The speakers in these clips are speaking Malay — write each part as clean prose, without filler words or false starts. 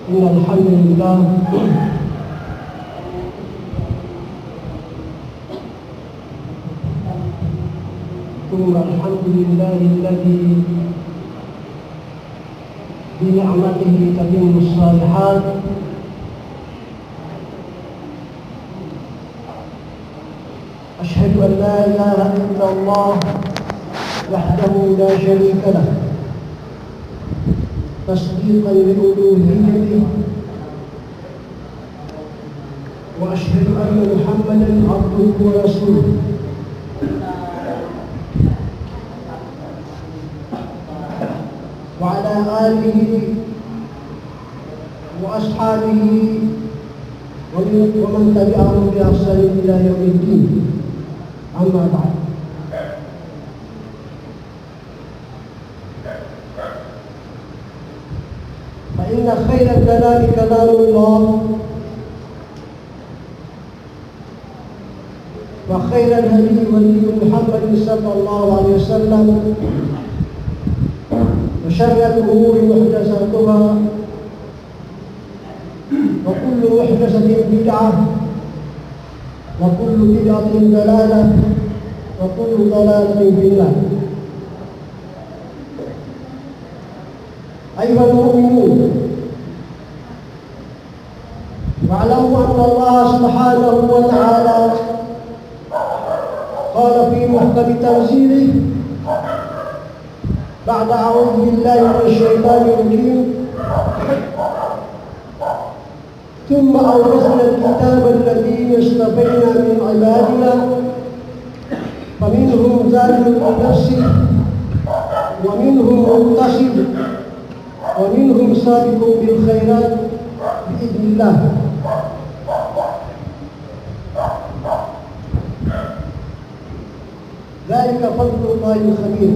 إن الحمد لله ثم الحمد لله الذي بنعمته تتم الصالحات أشهد أن لا إله إلا الله وحده لا شريك له تصديقا لألوهيته وأشهد أن محمدا عبده ورسوله وعلى آله وأصحابه ومن تبعهم بإحسان إلى يوم الدين. أما بعد، فإن خير الكلام كلام الله وخير الهدي هدي محمد صلى الله عليه وسلم وشر الأمور محدثاتها وكل محدثة بدعة وكل بدعة ضلالة وكل ضلالة في النار. أيها المؤمنون، واعلموا أن الله سبحانه وتعالى قال في محكم تنزيله بعد أعوذ بالله من الشيطان الرجيم: ثم أورثنا الكتاب الذين اصطفينا من عبادنا فمنهم ظالم لنفسه ومنهم مقتصد ومنهم سابق بالخيرات بإذن الله. ذلك فضل الله الخبير.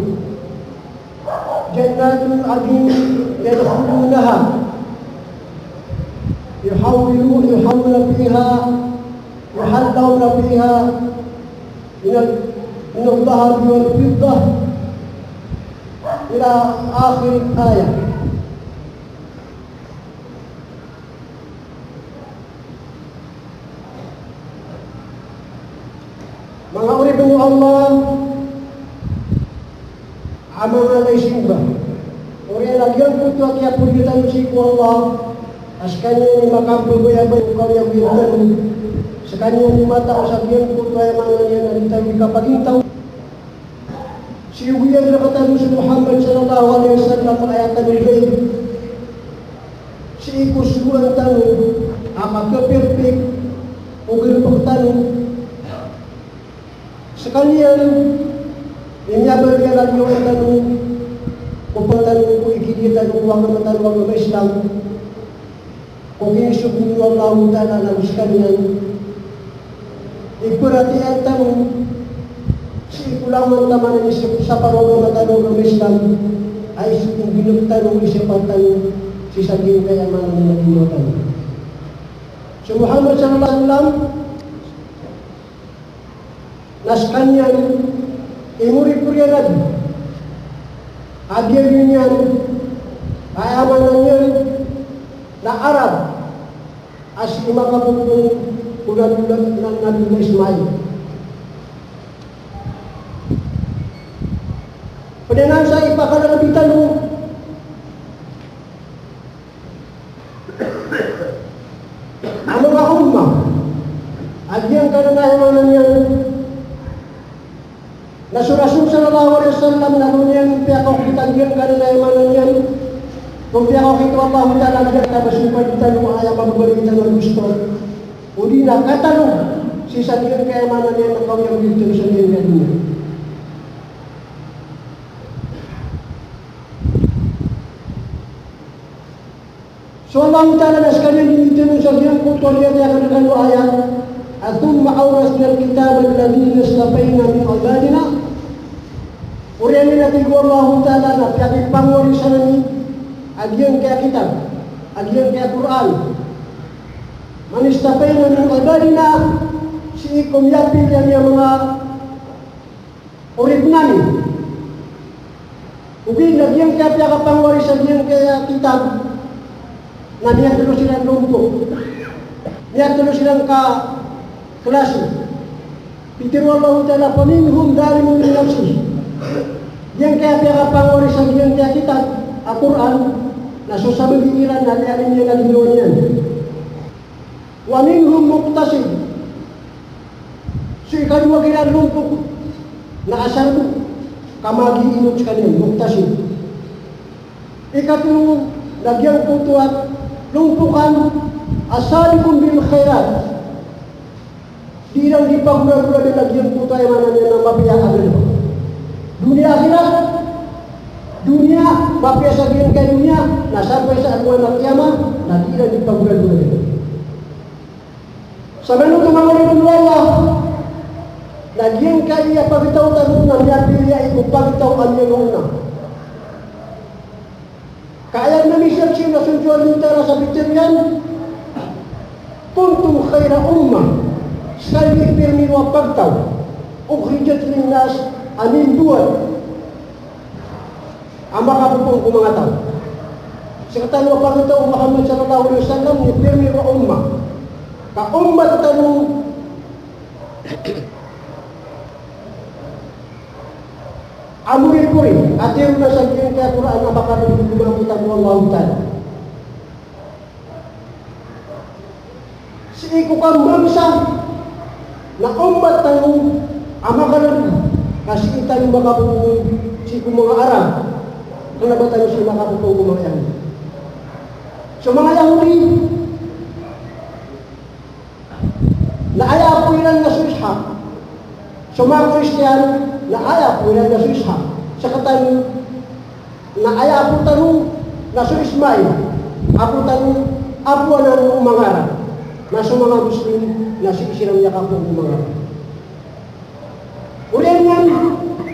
جنات عدن يدخلونها يحولون فيها من الذهب والفضة إلى آخر الآية. Mga urip ng Allah amang alay simba uri lagyan po ito kaya po kita si Allah as kanya ni makampo bayabay ikaw yung bilan sa kanya ni mata o sabihan po ito ay mga niya nalitawi kapagintaw si Uwiyag na katalo si Muhammad sallallahu alaihi wasallam ayatan ni Bayi si ikusuan tanong makapirpik o ganun tanong sa kanya Inyabar niya lang yung tanong kung patanong ko ikikita kung wag na matanong ang Islam kung inisubun nyo Allah Ta'ala na uskan yan ikurati ang tanong si ikulangan naman inisip sa parong matanong ang Islam ay kung binagtanong isip ang tanong si sabihin kaya man ang naging so Muhammad sallallahu alaihi wasallam naskan yan imuri-puriyanan agyan yan ay amanan yan na Arab as imakaputong ulan-ulan ng Nabi Ismail. Padanan sa ipakalabitan mo ang mga ummah agyan ka na amanan yan Rasul sallallahu alaihi wasallam nalunin pihak kitanggian karena imanan yan kung pihak kita Allah Ta'ala nagkata basupan kita nung ayam magbalik kita ng gusto o di na katanong si sabihin kaya imanan yan na kau yang dito sa dunia dunia so Allah Ta'ala na sekalian dito nung sabihin kung tulihan niya kanang ayat Athumma awrasna al-kitab alladhina istafayna min ibadina. Uriyan natin ko Allah Ta'ala na kaya pangwarisan ni agyan kaya kitab, agyan kaya Quran. Man istafayna min ibadina si kumyapi niya mga urip namin. Ubi nagyang kaya pangwarisan niya kaya kitab. na niya tulo silang lumpo. Niya tulo silang klase. Pitiru Allah Ta'ala, paminhum dhalimun li nafsihi. Yang kaya pangori sa yang kaya kitab, Al-Quran, na susabihiran na lianin niya na ginawa niyan. Wa minhum muqtasid. So ikaduwa kinalumpo na asal mo, kamagi inut kaniya, muqtasid. Ikatulong, nagyang putuat, lumpukan, asalikun bil khairat. Di lang ipagmula-mula din nagyang puto ay manan niya ng mapiyang agad. Dunia akhirat, dunia, mapiyang sabihin kay dunia, nasampai sa anuan na kiyama, na di lang ipagmula-mula din. Sa menurut mga Allah, nagyang kaya pagitaw tanong na niya pilya ito pagitaw ang niya una. Kaya namisap siya na sunjuan nito sa bitiryan, kuntum khaira ummah. Sekali firmin wa pagtaw, ukhrijat linnas amin dual. Ama kapupong kung mga tao. Sekatan wa pagtaw Muhammad sallallahu alaihi wasallam ni firmin wa ummah. Ka ummat tanong amuri puri, atir na sa kiyong kaya Quran na makapag gumamit ang Allah Ta'ala. Si iku kang bangsa na ummat tanong amakalan kasi itang makapupong si mga Arab kung nabatan si makapupong mga Yahudi. So mga Yahudi na ayaw po ilan na susha. So mga Kristiyan na ayaw po ilan na susha. Sa katan na ayaw po tanong na su Ismail apo tanong apo ng umangarap na sa mga Muslim na silang yakap ng mga. Ulian yan,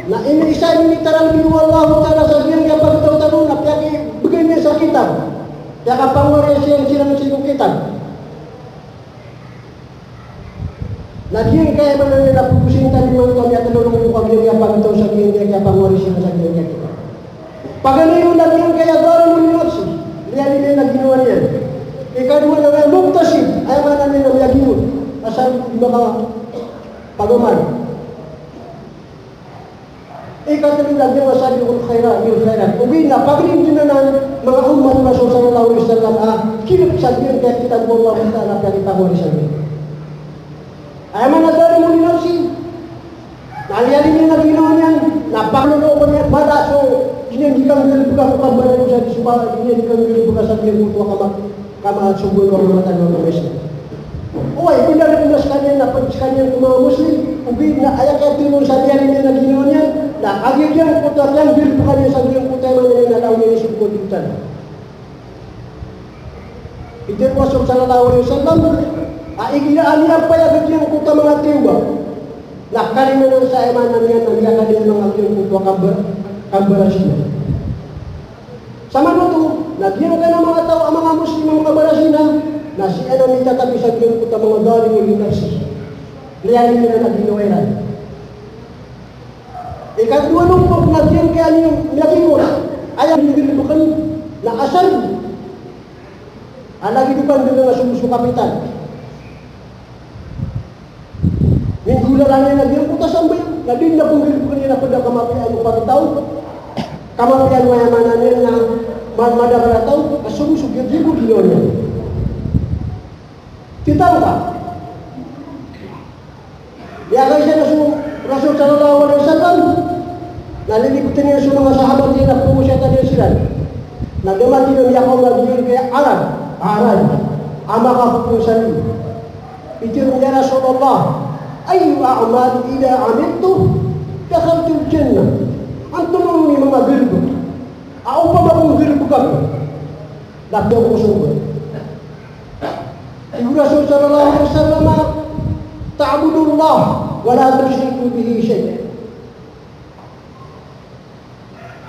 na iniisa literal binuwa Allah Ta'ala sa siyang kapag tanong na piyaki bigay niya sa kitab. Kaya kapangwari siyang silang sigong kitab. Na siyang kaya man nila pupusin tali mga kami at nalulong ko kami yung kapag sa siyang kaya kapangwari siyang sa siyang kitab. Pagano na siyang kaya gawin mo yung nafsi, liyan nila na ginawa niyan. Ikaduwa na may muktasib, ay man namin ang yaginod. Asal di mga paguman. Ikatulong lang yung asal yung khairat. Ubi na, pagling din na mga umat na sallallahu alaihi wasallam, kilip sabihin kaya kita mo Allah Ta'ala kaya kita mo sabihin. Ay man nadali mo ni Nafsi. Naliyanin niya na ginawa niyan, napaklolo ko niya, mada so, hinihikang nilibuka ko kambalan ko sa disubara, hinihikang nilibuka sa nilibuka kama sumber orang mata orang Islam. Oh, itu dari ulas kalian dapat sekalian ke Muslim. Ubi na ayat yang timur saja ini lagi nyonya. Nah, akhirnya kota yang bil bukan yang saja kota mana yang tahu ini sebut kita. Itu Rasul sallallahu alaihi wasallam. Akhirnya ali apa yang kerja kota mengatiwa. Nah, kali mana saya mana yang nabi akan dia mengatur kota kabar Rasul. Sama itu, nah dia kan mga tao ang mga Muslim ang mga barasina na siya na nitatabi sa Diyos kuta mga daling yung nafsi. Liyanin nila na ginuweran. Ikatluwa nung po na diyan kaya niyong nagingos, ayaw nilibukan na asal. Alagi dupan din na sumusukapitan. Minggula lang niya na diyan kuta sambay. Nadin na kung nilibukan niya na pada kamapian ng pagtaw. Kamapian mayamanan niya na madara tahu asum-sum dia jibu ginonya. Kita enggak? Ya guys, Rasul sallallahu alaihi wasallam naliliputin niya sa mga sahabat niya na pumusya tayo sila. Nagdamati ng yakaw na diyon kaya Arab, ama ka pupusan niyo. Itirong niya Rasulullah, ayu a'mal ila amiltu, dakhaltul jannah. Antum ni mga bilbo. Ako pa ba kung bilbo kami? Dapat ako sumber. Ibu Rasul sallallahu alaihi wasallam ta'budullah wa la tusyriku bihi syai'an.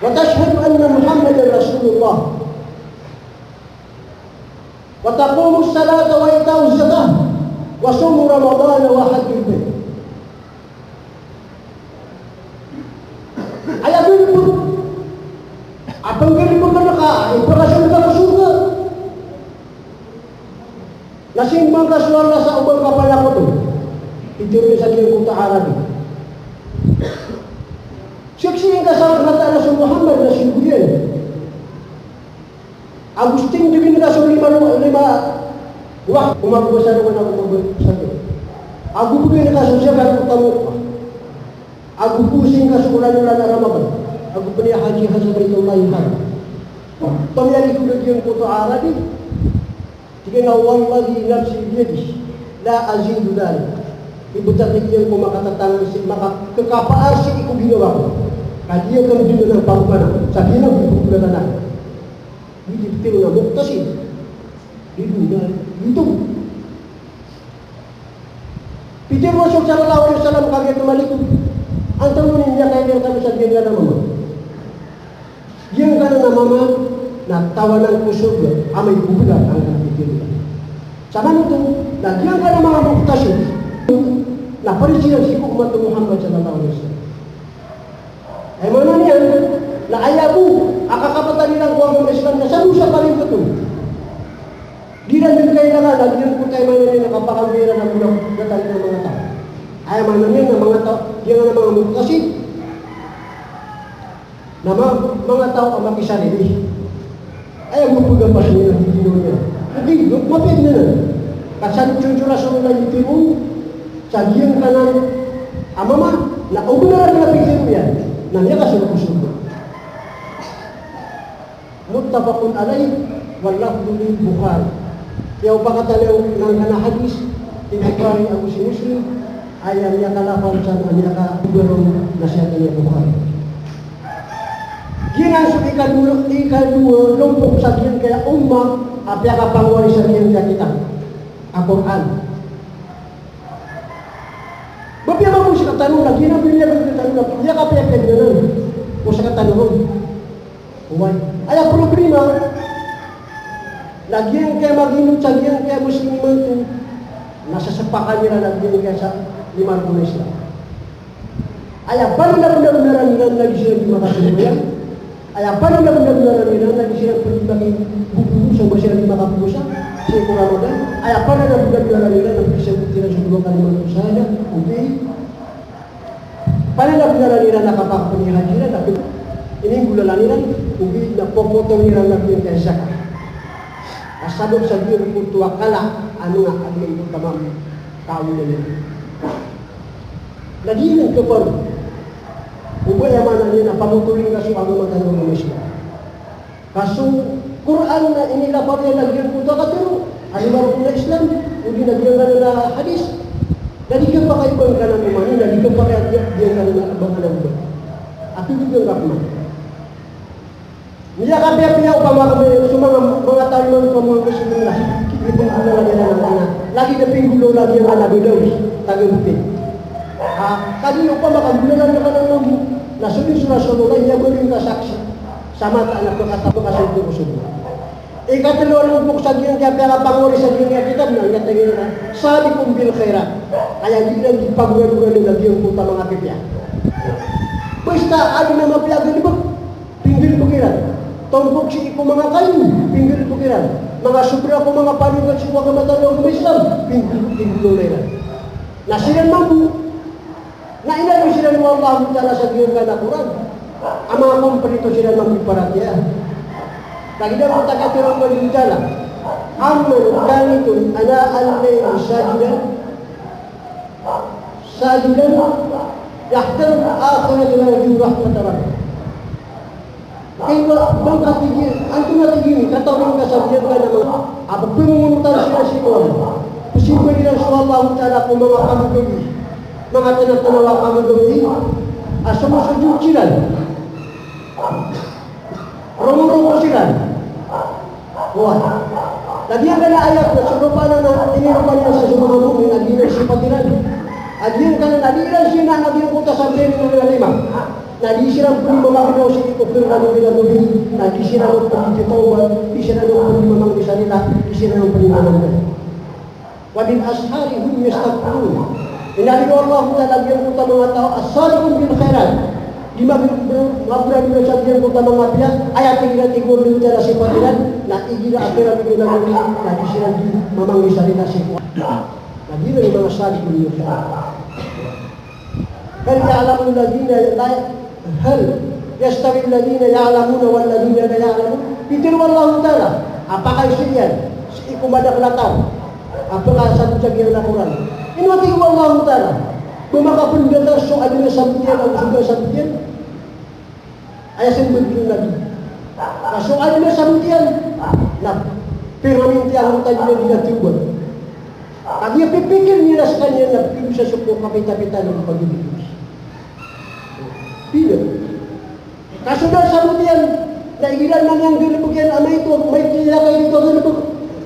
Wa tashhadu anna Muhammadar Rasulullah. Wa taqumu as-salata wa ita'u az-zakah wa sumu Ramadan wa hajjul bait. Ayat bilbo. Apang bilbo ka naka, ipakasal ka sa surga. Nasimbang ka suara sa ubang kapala ko to. Ituloy sa Diyos ko ta'ala di. Siksing ka sa mata na sa Muhammad na sibuyan. Agustin din ka sa lima wak umagbasa naman ako magsabi. Aku bugay na ka sa siya ka tamu. Aku pusing ka sa ulan-ulan na Ramadan. Aku punya haji sa Baitullahi Haram. Pamilya ko Diyos ko ta'ala di. Tingnan wallahi nafsi biyadi la azidu dalik. Ibutan niya ko makatatang makakapaan si iku ginawa ko. Kadiya kang dito ng pangpana. Sabi na bubula na. Hindi tiro na muktasin. Dito. Peter Rasul sallallahu alaihi wasallam kaget malikut. Antam niya kaya kami sa diyan na mama. Yang kana na mama na tawanan ko surga amay bubula ang sama itu, nah dia kan nama muktasib. Nah perisian siku umat Muhammad sallallahu alaihi wasallam. Mana niya? Nah ayabu, akakapatan nilang kuang Islam na sa usa paling betul. Di dan juga kailangan lagi yang putai mana niya nakapakambira na bulang datang ng mga tao. Ay mana niya ng mga tao, dia nga mga muktasib. Na mga tao ang makisarili. Ay ang pugapas niya ng video niya. Hindi, mapit na na. Kasan cucu Rasulullah itu sajian kanan amama na ugunaran na pikir yan. Nanya ka sa surga. Muttafaqun alaih wal lafdhu lil Bukhari. Kaya pakatan ng kana hadis di Bukhari Abu Muslim ayat yang kalafan sa anya ka gurong nasihat ni Bukhari. Ginan sa ikadua lumpok sa diyan kaya ummah apa yang kapang warisan yang kita Al-Quran. Bapak yang mau sa katanong lagi na bilya katanong dia kapay pagdanan o sa katanong. Uwan. Ay problema lagi yang kaya maginut sa diyan kaya musliman tu nasa sepakan nila lagi kaya sa lima rukun Islam. Ay benar-benar nila lagi sila di makasubayan. Ay benar-benar nila lagi sila bagi buku sa sila di makapusa. Sa Ramadan, ay apa na bulan nila na bisa bukti sa dua kali manusia okay. Pada bulan nila nakapakapuni haji na tapi ini bulan nila ubi na popotong nila na yung kaya zakat. Asabog sa diyo kung tuwakala ano nga ang yung tamang tao nila. Nagilang ka pa ubi yaman nila pamutuling kaso ang mga tanong ng Islam. Kaso Quran na inilapag niya lagyan po ito katiro. Alibaw po na Islam, hindi nagyan ka na hadis. Naligyan pa kayo bang ka na naman, naligyan pa kayo diyan ka na abangan ng buwan. At hindi ka kapman. Niya kapya-pya upama kami sa mga tayo ng mga Muslim na kikipong alala nila ng mga lagi na pinggulo lagi ang alabilaw, tagalutin. Kadi upama kagulan na ka ng nasulis-rasulullah, niya mo rin kasaksi. Sama tak nak berkata kasih itu semua. Ikatulong lumpuk sa diyan kaya pera pangori sa diyan kita nang katagin na sabikum bil khairat. Kaya di lang ipagulugan ng lagi yung puta mga pipya. Basta ano na mapiagan ba? Pinggil bukiran. Tombok si ko mga kain, pinggil bukiran. Mga sobra ko mga panugat si mga matalong ng Islam, pinggil na. Nasiran mampu. Na inabi sila ng Allah Ta'ala sa diyan ka na Quran. Ama komprito sila magpiparatya. Lagi na kung tagatirang maligdala. Amman ganitun ana al-layl sajidan yahtar akhirat wa yarju rahmat rabbih. Kaya bang katigil, antum natigil, katawin ka sa diyan ka naman. Apa pimungutan sila siguro. Posible nila sa Allah Ta'ala kung mga kamudogi. Mga tinatanawa kamudogi. Sumusujud sila. Rumurong sila. Wah. Lagi ang kaya ayat na surupan na inirupan niya sa mga mumin na ginasipat nila. At yun ka na nalilan siya na naginupunta sa pleno ng lima. Nadi silang pun memaginaw si Ikupir na nung binagubin. Nadi silang pagkikitawa. Di silang pun memang bisa nila. Di silang pun memang. Wabil ashari hum yastaqulun. Inali ko Allah na lagyan ko mga tao asalikum bil khairat. Mabura dulu sabihan kota mengapia ayat tiga tiga dulu cara sifatiran na igira akira bigina muli na disiran mamang isarita sifat na gila yung mga sali dulu hal ya'lamu alladhina hal yastawi alladhina ya'lamuna wal ladhina la ya'lamun bitir wallahu ta'ala apakah isinya ikumada kelatau apakah satu sagian Al-Quran ini wakil wallahu ta'ala Kumaka pendeta soal dengan sabutian atau juga sabutian ayah saya begitu lagi soal dengan sabutian nah firman yang tadi dia dibuat dia pikir niraskannya nak bisa suku kapita-kapita dan bagi tidak kasudah sabutian na igiran man yang gilibukian ama itu may tilakay dito gilibuk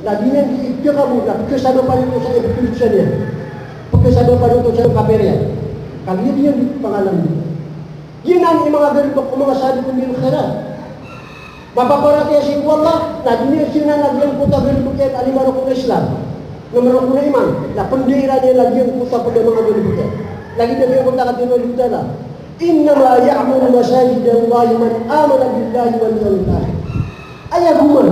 na dinan ikyo kamu na kesado pa nito sa ipipilitsa niya pagkasado pa nito sa kaperya kagaya diyan pangalan niya yun ang mga galibok mga sabi kong bil khairat mapaparati si Allah na dinan sinanagyan puta gilibukian alimaro kong Islam numero kong iman na pendira niya lagyan puta pada mga gilibukian lagi na kayo punta katinulog na Innama ya'muru masajid Allah man amana billahi wal yawmil akhir. Ayah guman.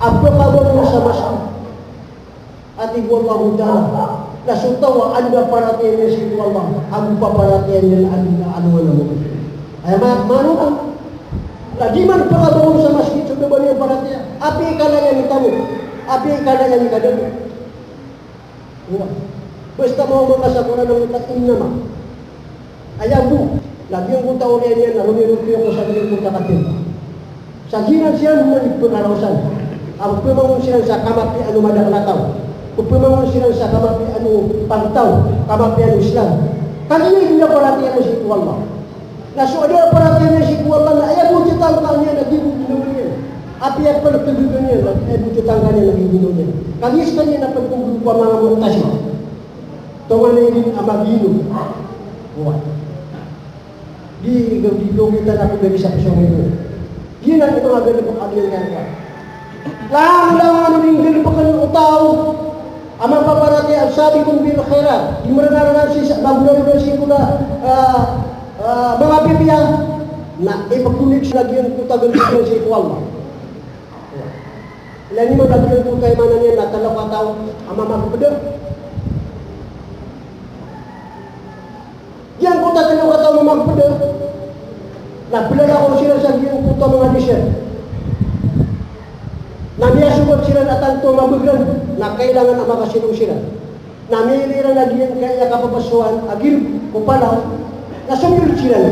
Apa kabar sa masjid? Ati wallahu ta'ala. Nasutawa anda paratiyan niya si Allah. Ang paparatiyan niya na ano mo. Ay manuto. Lagi man pakabaw sa masjid sa ba niya paratiyan. Api ka na yan itamo. Api ka na yan ikadalo. Basta mo makasakuran ng tatin naman. Ayaw mo, lagi yung punta ulit niya na rumirupyo ko sa galing punta katil. Sa ginan siya naman ipagkarawasan. Ang pumangon siya sa kamapi ano madaklataw. Kung pumangon siya sa kamapi ano pantaw, kamapi ano Islam. Kanina hindi na paratiyan na si Allah. Nasuada paratiyan na si Allah na ayaw mo titang ka niya naging ginawa niya. Api at palagtubigan niya, ayaw mo titang ka niya naging ginawa niya. Kagis ka niya na pagkunggupa mga mutasi. Tungan na yung amagino. Buwan. Di kita na kung sa pisong ito. Yun ang ito nga ganito ang yung yan. Lang ano yung ganito ka ng utaw. Ang mapaparati ang sabi kong bil khairat. Di mo na naroon si ko na mga bibiyang na ipagkunik siya lagyan ko tagal ko si Allah. Ilan mo lagyan ko kay manan yan na talaw tao ang mamagpadag. Yang kota talaw tao mamagpadag. Nah, bila ko sila sa giyang puto mga disyan. Na niya sugot sila na tanto mabaglan na kailangan na makasilong sila. Na nilira na giyang kaya kapapasuhan, agil ko pala, na sumulot sila na.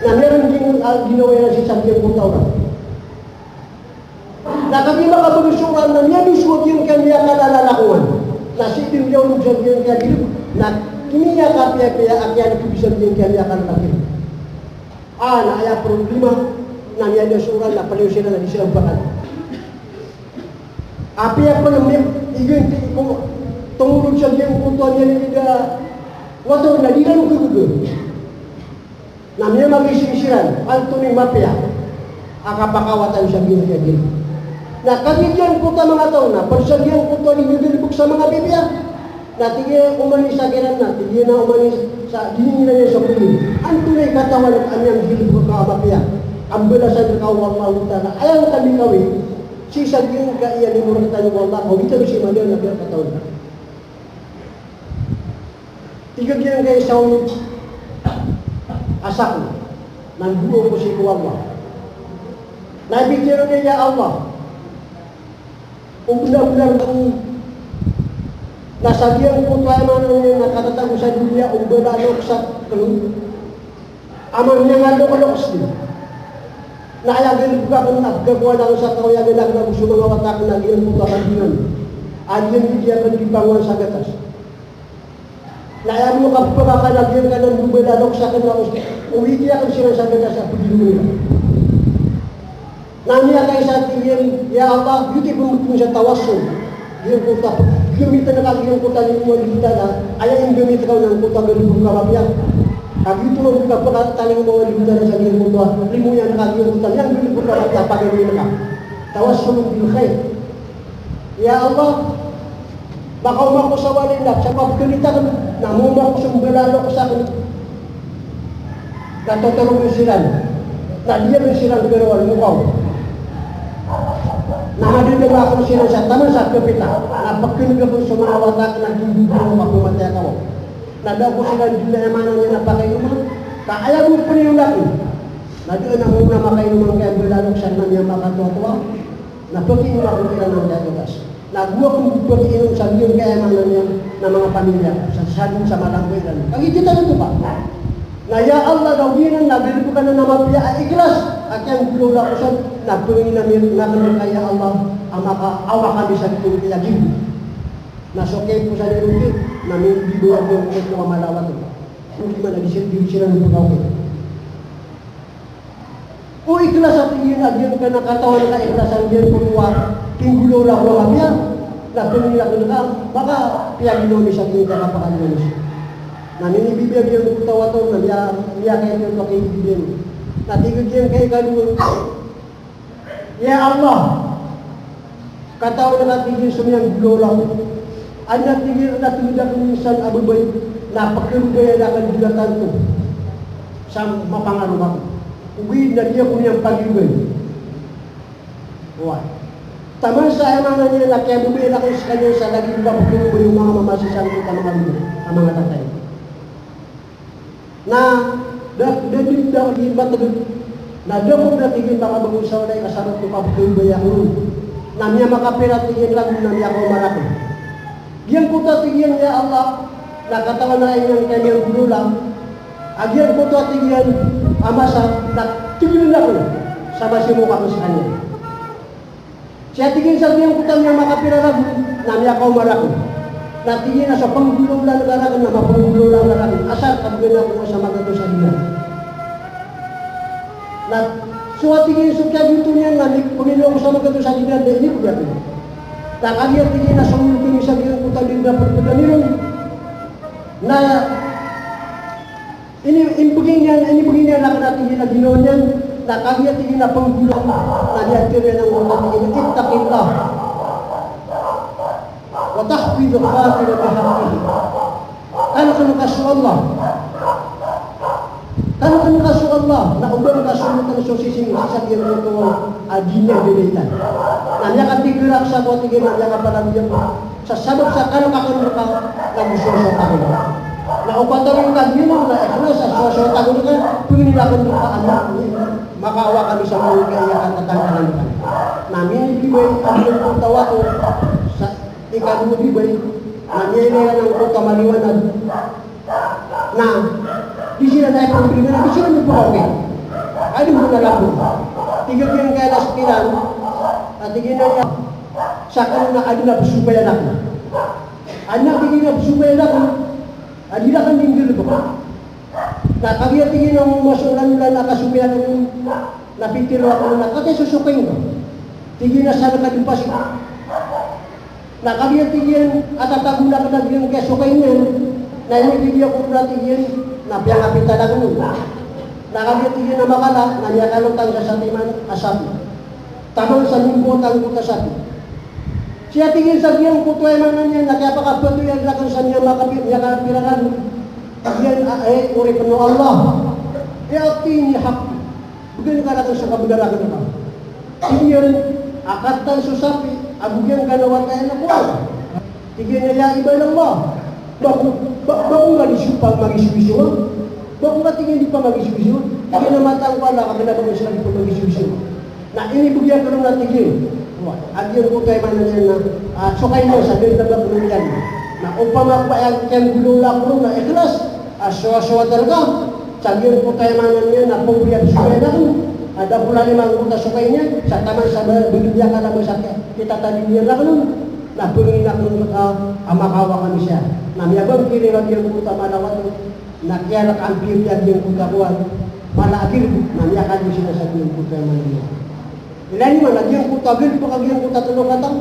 Na meron din ginawa na siya sa giyang puto na. Na kami makabalusuran na niya bisuot yung kanya kalalalakuan. Na sitin niya ulog sa giyang kaya gilip. Na kiniya kapya-pya akyan kubisan yung kanya kalalalakuan. Na ayah problema na niya niya suran na paliw sila na di silang bakal. Api ako naman igin tungulog siya diyang putuan niya nila wato na di lang gugugo. Na niya mag-isisiran Anthony Mapia akapakawatan siya gini. Na kami diyan puta mga tao na pagsagyan putuan ni Bibig sa mga Biblia na tigil umanis sa giran na tigil na umanis sa dinin niya sa puli. Ang tunay katawan at anyang hilip ko kaabapya. Ang belasan ka Allah ta'ala. Ayaw kami kawin. Sisagin ka iya ni Murata ni Allah. O kita bisa madal na biar katawan. Tigagyan kayo sa asak ng buo ko si Allah. Naibigyan niya Allah. Benar-benar nasabihan po tayo man ng nakatatago sa dunia o belalok sa kalung. Amang niya nga lumalok din. Naayagan ko akong nagagawa na sa kawayagan na gusto mga watak na iyan po kakandinan. Adiyan hindi akan dibangon sa gatas. Naayagan mo kapagkakalagyan ka ng belalok sa kanila. Uwiti akan sila sa gatas sa pagdinunan. Naniya kayo sa tingin, Ya Allah, beauty pumutin sa tawasun. Yung puta, gamitan na kagiyang puta ni mo dito na, ayaw yung gamit ka ng puta ganun kamapya. Kagi ito mo ka pagkataling mo dito na sa giyang puta, limuyan na kagiyang puta, yung ganun puta kamapya, pagawin ka. Tawas sulong bilkhay. Ya Allah, baka umakusawalin lang, sa pagkalita ka, namuma ko sa mbalalo ko sa akin. katotulong bersiran. Nah dia bersiran ke luar mukau. Nah ada dia melakukan bersiran sa taman sa kepita. Nah pakin ka pun semua watak na duduk aku mati kau. Nah dah aku siran jula yang mana niya napakai rumah. Tak ayaw mo paniulak. Nah doon ang muna makainuman kaya belalok sa niya makatuwa-tuwa. Nah pakin ako kailan ng kaya Nagbuwa kong pag-inom sa biyong kayamanan niya ng mga pamilya sa sadong sa malangkitan. Pag-ikita nito pa. Na ya Allah daw ginan, nabili ko ka na namapya ay ikhlas. At yung kulula ko sa nagpungin namin namin kaya Allah ang makaawa kami sa itong kilagin. Nasokay po sa nilungi, namin bibuwag yung ito mamalawat. Hindi man nag-isip sila ng pagkawin. O ikhlas at iyon at yun ka nakatawan na ikhlas ang yun kumuha. Tinggulo lang ko kami yan. Natunila ko na baka piyaginomis at hindi kapakanomis. Namin ibibigay yung kutawa to, niya kayo ito kay ibigay. Natigod yan kay kalungan. Ya Allah, katawa na natigil sumiyang gulo lang. Ang natigil ako minsan abubay, napakilugay na kanjulatan to sa mapangaluman. Uwi na dia punya pagibay. Wah. Taman sa emang niya na kaya bumili ako sa kanya sa lagi ba po yung mga mamasisan kita mga dito, ang mga tatay. Na dadin daw di matagod. Na daw mo natigil baka mag-usaw na kasama ko pabutoy ba yan. Na niya makapira tigil lang na niya ako marami. Diyan ko tatigyan niya Allah, nakatawa na yung kanyang gulo lang. Agyan ko tatigyan amasa, natigil na ko sa masimuka ko sa kanya. Siya tingin sa diyang kutang niya makapirarag, namiya ka umarako. Natingin na sa panggulo lang nagaragan, na mapanggulo lang nagaragan. Asal, kabigyan ako sa magato sa hiya. So tingin sa kaya dito niya, panginoon ko sa magato sa hiya, hindi ko gagawin. Nakagyan tingin na sa multing sa diyang kutang din dapat pagkaniron. Na, inibugin niya lang natin na ginawa niyan. Nakagyan tingin na panggulo na diatira ng mga tingin, ittaqillah. Wa tahfidu khatira bihaqqihi. Kano ka nakasu Allah? Kano ka nakasu Allah? Na ubang kasunod ng susising sasagyan mo ito adina dilitan. Na niya katigilak sa ko tingin na niya kapalamyan sa sabab sa kano ka kano ka nagsusunod ako. Na upatawin ka gino na ikhlas sa susunod ako ka pinilakan mo ka anak makawa kami sa mga kaiyakan at tangkalan ka. Namin ibibay ang iyong tawa ko sa ikaw ibibay na niya ng kuta maliwanag na di sila na ipang na di sila nagpapawin. Ano mo na lang mo? Tigil yung kaya naspilan at tigil na niya sa kanina adi na pusubay anak na. Anak tigil na pusubay anak na adi na kan dinggil ko. Na kagiyatingin ng masulan nila nakasumihan ng napitiro ako na katay susukin ko. Tingin na sana kadimpas ko. Na kagiyatingin at atagula ka na yung kesukay niya. Na inibigyan ko na tingin na piyangapita lang nun. Na kagiyatingin na makala na niyakalutang sa satiman asabi. Tamang sa limbotang ko kasabi. Siya tingin sa diyang kutuay man na niya na kaya pakapatuloy ang lakang sa niya makapiralan. Yan ay uri penuh Allah. Yaqini haqq. Bukan katakan sa kabudarakan ka. Iyan akatan susapi abugan ganawa kaya na kuwan. Tigyan niya iba ng Allah. Bago nga disupang mag-isibisiwa? Bago nga tingin di pa mag-isibisiwa? Tigyan na matang wala ka pinabagay sila di pa mag-isibisiwa. Na inibugyan ka nung natigin. Agyan ko kayo man na sukay mo sa din na bagulungan. Na upama pa yang gulula ko na ikhlas aswa-aswa talaga sabihin ko tayo manan niya na pumbiyak sukay na ko ada pula limang kuta sukay niya sa taman sa bibigyan ka na sa kita tadi niya lang nun na pulingin ako amakawa kami siya na miyabang kiniwag yung kuta malawat na kaya nakampir yung kuta kuwan malakir na miyakan yung sinasabi yung kuta yung manan niya ilan mo lagi yung kuta bil pa kag yung kuta tulong katang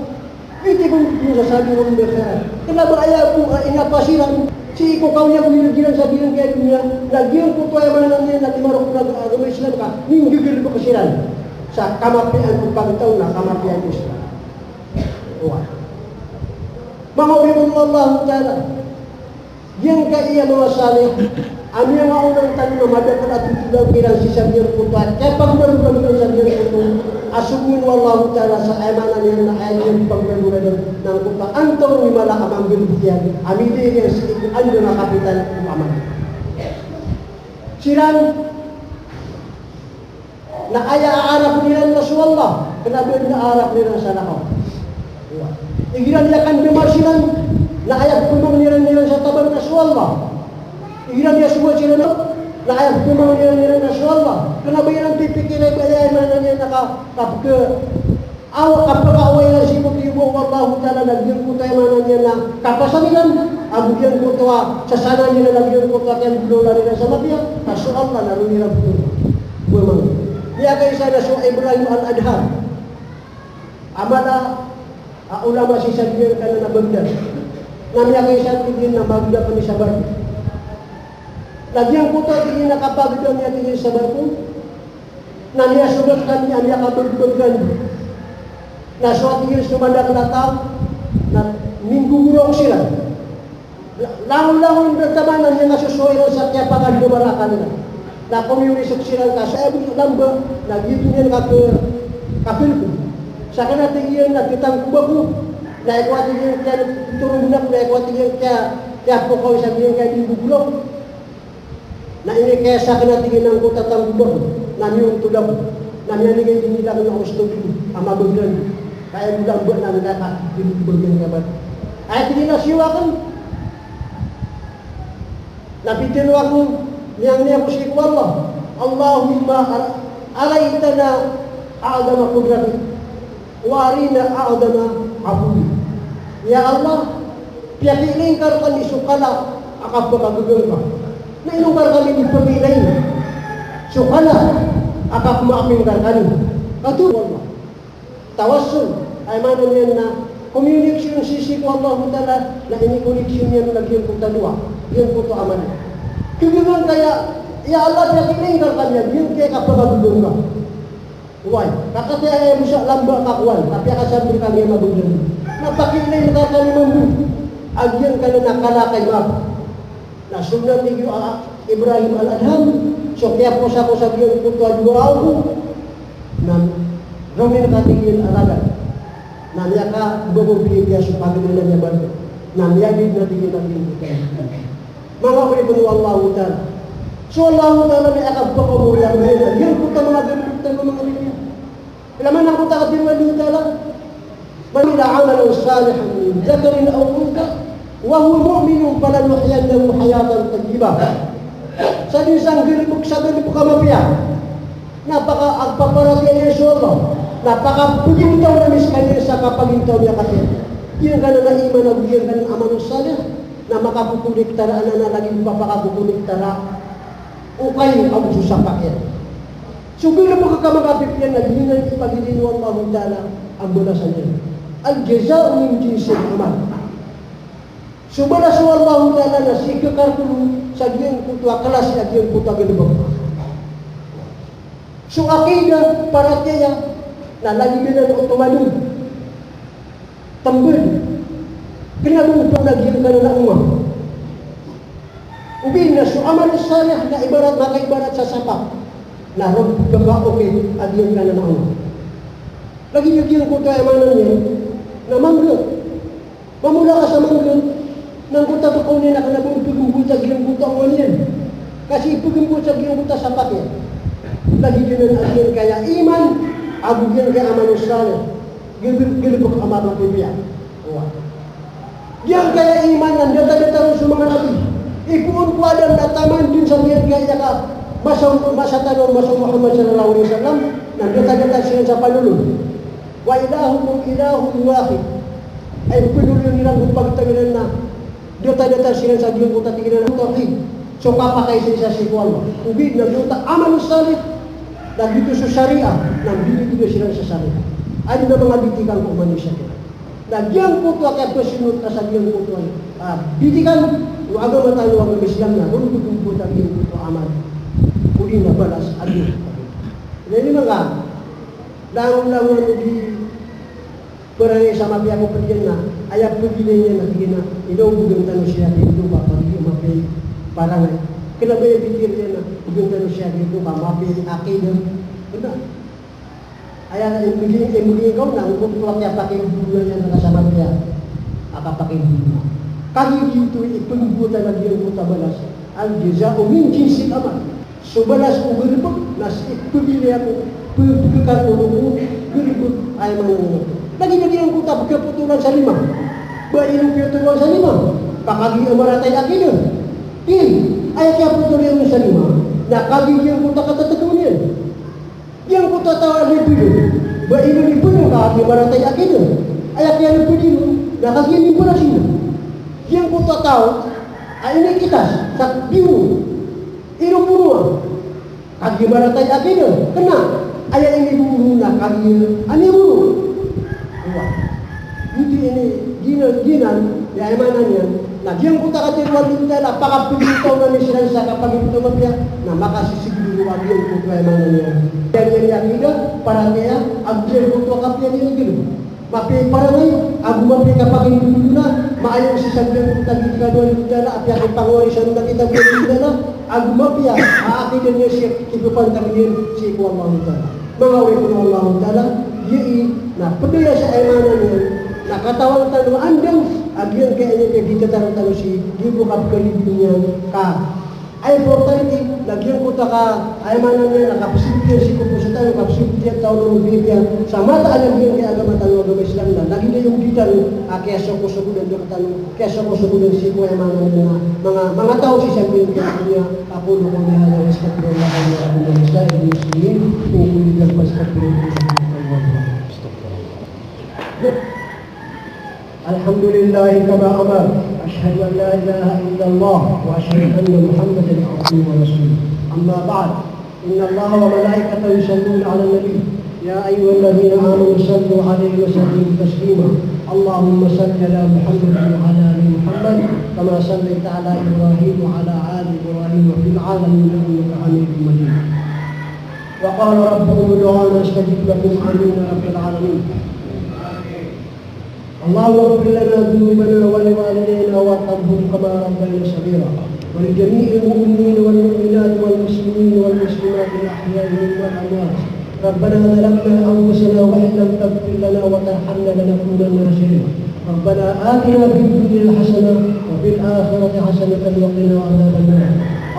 hindi ko sasabi mo mbesa. Kenapa ayaw po inapasiran? Si ikaw niya pinaggilan sabihin kaya niya, lagyan ko tayo man niya na timarok na agama Islam ka, hindi gigil ko kasiran. Sa kamapian kong pagtaw na kamapian Islam. Wah. Mga ulimo Allah Ta'ala, yang ka iya mga salih, Ami yang unang tanong na madakal at tutulaw kirang si Sabiyan Puto at kaya pagdarugan ng Sabiyan Puto asumin wallahu ta'ala sa emanan yan na ayun pagdarugan ng Puto antong ni mala amang bilbiyan amili yung sikip ano na kapitan umaman siran na aya-aarap nila na Rasulullah kenapa na-aarap nila sa lakaw igiran niya kan bimasilan na aya pumang nila sa tabang Rasulullah igiran dia semua sila na ayah kumang nila Rasulullah. Kenapa yang pipikirin bayar mana niya ke awak kapag-away na sibuk ibu wallahu ta'ala nagyan ko tayo mana niya na kapasaligan abugyan ko tawa sa sana niya nagyan ko tayo kaya bulola nila sa matiyak Rasulullah na nila buto memang dia kayo sana so Ibrahim al-Adham amala ulama si Sabiyan ka na Baghdad namanya kayo sa tingin na Baghdad pa ni Sabar lagi yang putra tinggi nak kapal bidang yang tinggi sabar pun, nanti sudah kami ambil kapal bidang, nah suatu tinggi sumandak datang, nah minggu burung sila, lawan bertemanan yang sesuai dengan setiap pakan kebarakan, nah komunis sila kasih ibu lamba, nah gitu yang kapil, sekarang tinggi yang nak ditang kubaku, nah ekuat tinggi yang turun nak, nah ekuat tinggi yang pokok sabi yang kayak minggu burung. Na ini kaya sa kanatingin ng kutatang gubang na niyong tulang na niyanigay din nila ng kustodi ang mabaglan kaya bulang buwan na nilaka binibagyan kabat ay tinasiwakan napitin ako niyang niya ko si Allah Allahumma alaytana a'adama kudrati warina a'adama abuli ya Allah piyakiling karkan isukala akap bakagugang ka na inungkar kami dipemilai sukala akak maafingkar kami katu Allah tawassul ay manon yan na communication sisi ko Allah Ta'ala na ini connection yan lagi yung dua yung puto aman kibingan kaya ya Allah piyakiling kami yun kaya kapagagulong ka why kakati ay musa lamba kakwan tapi akasabi kami mabuglan napakiling ka kami mambu agyan ka na nakalakay maaf na sunat ni Ibrahim al-Adham so kaya po sa kusagyan puto dua ako na romin katingin alaga na niya ka bumubili kaya sa pagdala niya ba na niya din na tingin ang mga ulibun Allah Ta'ala so Allah Ta'ala ni akab pa kumulang ngayon yun puto mga ganun mga ganun ilaman ang puto katingin Allah Ta'ala manila amalan salihan min zakarin aw unta wahyu mu'minun falanuhyiyannahu hayatan thayyibah. Sa isang gilibog sa gilibog kamapya, napaka-agpaparati niya sa Allah, napaka-pugintaw na miskanya sa kapagintaw niya kasi. Yung gano'n na iman na bigyan ka ng amanong salih, na makapupuliktara na nalaging papakapupuliktara, ukay ang susapak yan. So gilibog ka makapip yan, naghingan ipagilin wa Allah Ta'ala ang bulasan niya. Al-jaza'u min jinsil amal. Subhana Allah Ta'ala na sikakar ko sa giyang kutwa kalas at giyang kutwa ginibang. So akida para kaya na lagi na otomadun. Tambul. Kinabong pa nagyang ka na umah. Ubin na so amal salih na ibarat makaibarat sa sapak. Na ron okay at giyang ka na umah. Lagi yung giyang kutwa emanan niya na manggol. Mamula ka sa manggol. Nang kuta to ko nila kana bung buta gyung buta ngonian kasi ipugin buta gyung buta sa pakya lagi din ang agyan kaya iman agyan kaya amanusal gilbuk amama piya wa gyang kaya iman nan data-data sa mga nabi ipun ko adam na taman din sa mga kaya ka masa tanong masa Muhammad sallallahu alaihi wasallam nan data-data siya sa panulun wa ilahukum ilahun wahid ay pinulun nilang pagtagalan na data-data sila sa Diyos kung tatigin na tawhid. So kapakay sa Allah. Ubid na dito amal salih na dito sa syariah, na dito sila sa syariah. Ano na mga bitikan ko manusia kita. Na diyan po ito kaya pasunod ka sa diyan po ito. Bitikan, yung agama tayo ang Islam na, nung po ito diyan po ito amal. Uli na balas, adyo. Ini mga, langon-langon di Kurangnya sama pihak kepergian na ayat begini na tingin na inaw bugang tanong siya dito ba pag mapi parang Kenapa ya pikirnya na yung siya dito mapili akin benar. Ayah yang begini kau na untuk keluarnya pakai bulan yang nakasama dia apa pakai bulan. Kali itu ipengbutan lagi yang kita balas. Al-jaza'u min jinsil amal. So balas ko berbuk nas ipabili ako pagkakat ko berbuk ay manunod. Lagi yang kita keputulan sa lima. Ba ilong keputulan sa lima. Kakagi amaratay akin. Ayat yang putul yang sa lima. Na kagi yang kita katatakunin. Yang kita tahu lebih. Ba ilong ipon yung kakagi amaratay akin. Ayat yang lebih. Na kagi yang ipon na sino. Yang kita tahu, ini kita sak biru, irung bunuh, kaki maratai akhirnya, kena ayat ini bunuh nak kaki, ani bunuh, jadi ini ginan, ya emananya, nah yang kita kata luar kita lah, pakap pintu na Israel sa kapag pintu mapia, nah maka sisiguro wali yang kita emananya, yang akhirnya para dia, agjer kita kapia ini gitu. Mapi para ngayon, ako mapi kapag hindi na, maayong sisagdan kita dito ka doon kita na, at yung pangwarisan na kita doon kita na, ako mapi aakinan niya siya, kipupantang niya si Iku Allah Ta'ala. Mga uri ko ng Allah Ta'ala, yun na padaya sa emanan niya, na katawang tanong andang, agyan kaya niya kaya kita tanong si Ibu Kapkalibin niya ka. Ay importante, lagyan ko ka, ay manan niya, nakapasilipin si Kupo sa tayo, nakapasilipin tayo ng Biblia, sa mata alam niya kaya agamatan ng agama Islam na, lagi na yung gitan, kaya sukusukudan doon katanong, kaya sukusukudan si Kupo, ay manan niya, mga tao si sabihin kaya niya, ako na kung nahalang iskapiro na kayo na abong ng Islam, yung Muslim, yung kuligan pa iskapiro na Alhamdulillah kama amar. أشهد أن لا إله إلا الله وأشهد أن محمدا عبده ورسوله أما بعد إن الله وملائكته يصلون على النبي يا أيها الذين آمنوا صلوا عليه وسلموا تسليما اللهم صل على محمد وعلى آل محمد كما صليت على إبراهيم وعلى آل إبراهيم وفي العالمين إنك حميد مجيد وقال ربكم ادعوني أستجب لكم آمين رب العالمين اللهم اغفر لنا ذنوبنا ولوالدينا وارحمهم كما ربينا صغيرا ولجميع المؤمنين والمؤمنات والمسلمين والمسلمات الاحياء منهم والاموات ربنا ظلمنا انفسنا وان لم تغفر لنا وترحمنا لنكونن من الخاسرين ربنا آتنا في الدنيا حسنه وفي الاخره حسنه وقنا عذاب النار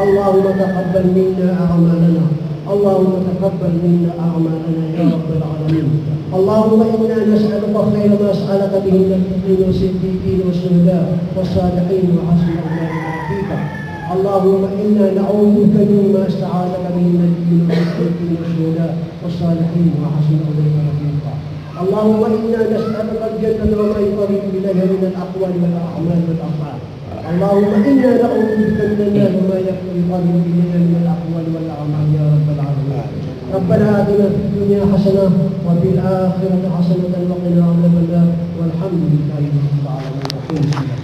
اللهم تقبل منا اعمالنا اللهم تقبل منا اعمالنا يا رب العالمين اللهم انا نسالك خير ما سالك به النبيين والصديقين والشهداء والصالحين وحسن اولئك رفيقا اللهم انا نعوذ بك مما استعاذك به النبيين والصديقين والشهداء والصالحين وحسن اولئك رفيقا اللهم انا نسالك الجنه وما يقرب اليها من الاقوال والاعمال والافعال اللهم انا نعوذ بك من النار وما يقرب اليها من الاقوال والاعمال يا رب العالمين ربنا آتنا في الدنيا حسنة وفي الآخرة حسنة وقنا عذاب النار والحمد لله رب العالمين.